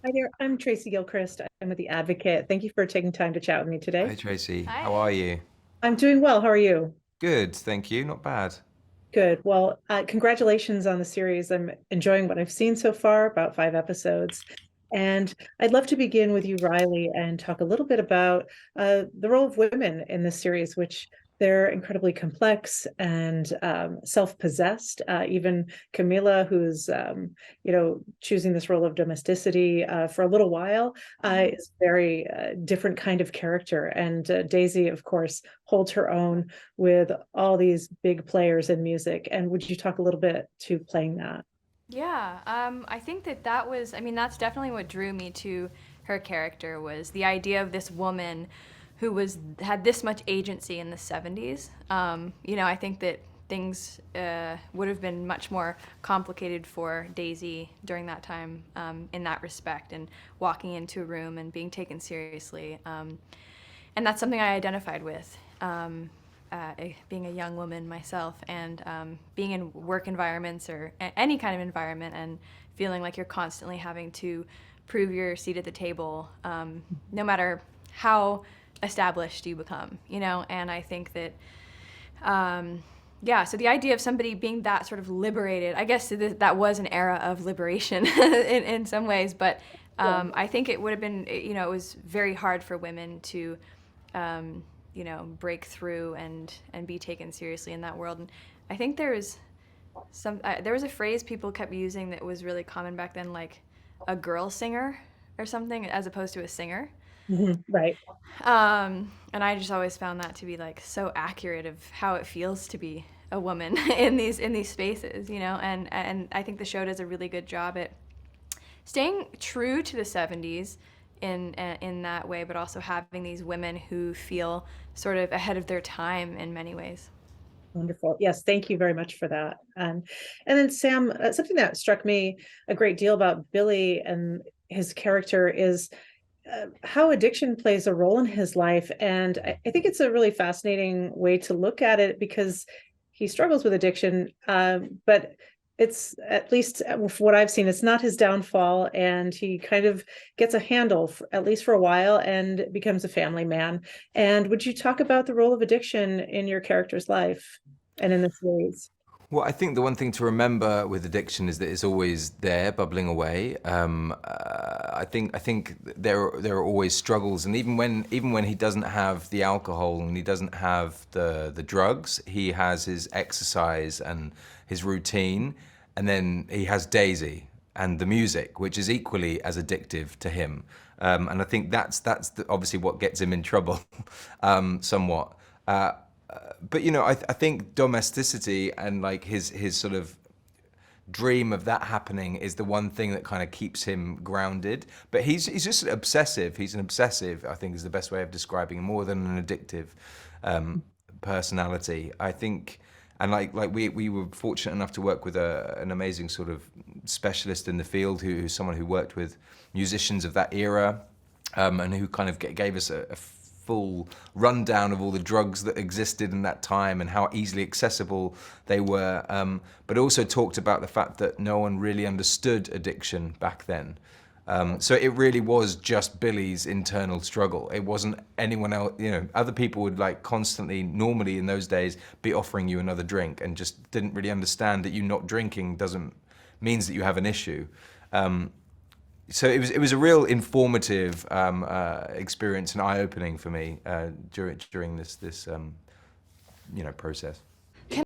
Hi there, I'm Tracy Gilchrist. I'm with The Advocate. Thank you for taking time to chat with me Hi today. Tracy, how Hi. are you? I'm doing well. How are you? Good, thank you. Not bad. Good. Well, congratulations on the series. I'm enjoying what I've seen so far, about 5 episodes. And I'd love to begin with you, Riley, and talk a little bit about the role of women in this series, which they're incredibly complex and self-possessed. Even Camila, who's choosing this role of domesticity for a little while, Mhm. is very different kind of character. And Daisy, of course, holds her own with all these big players in music. And would you talk a little bit to playing that? Yeah, I think that was, I mean, that's definitely what drew me to her character was the idea of this woman who had this much agency in the 70s. I think that things would have been much more complicated for Daisy during that time in that respect and walking into a room and being taken seriously. And that's something I identified with. Being a young woman myself and being in work environments or any kind of environment and feeling like you're constantly having to prove your seat at the table, no matter how established you become, And I think that, yeah, so the idea of somebody being that sort of liberated, I guess that was an era of liberation in some ways, but Yeah. I think it would have been, it was very hard for women to break through and be taken seriously in that world. And I think there was a phrase people kept using that was really common back then, like a girl singer or something, as opposed to a singer. Right. And I just always found that to be like so accurate of how it feels to be a woman in these spaces, And I think the show does a really good job at staying true to the 70s in that way, but also having these women who feel sort of ahead of their time in many ways. Wonderful. Yes, thank you very much for that. And then Sam, something that struck me a great deal about Billy and his character is how addiction plays a role in his life. And I think it's a really fascinating way to look at it because he struggles with addiction, but it's at least for what I've seen, it's not his downfall. And he kind of gets a handle, at least for a while, and becomes a family man. And would you talk about the role of addiction in your character's life and in the series? Well, I think the one thing to remember with addiction is that it's always there, bubbling away. I think there are always struggles, and even when he doesn't have the alcohol and he doesn't have the drugs, he has his exercise and his routine, and then he has Daisy and the music, which is equally as addictive to him. And I think that's obviously what gets him in trouble, somewhat. But I think domesticity and like his sort of dream of that happening is the one thing that kind of keeps him grounded. But he's just obsessive. He's an obsessive, I think, is the best way of describing him, more than an addictive personality. I think, and like we were fortunate enough to work with an amazing sort of specialist in the field who's someone who worked with musicians of that era, and who kind of gave us a full rundown of all the drugs that existed in that time and how easily accessible they were, but also talked about the fact that no one really understood addiction back then. So it really was just Billy's internal struggle. It wasn't anyone else. Other people would like constantly, normally in those days, be offering you another drink and just didn't really understand that you not drinking doesn't means that you have an issue. So it was a real informative experience and eye opening for me during this process.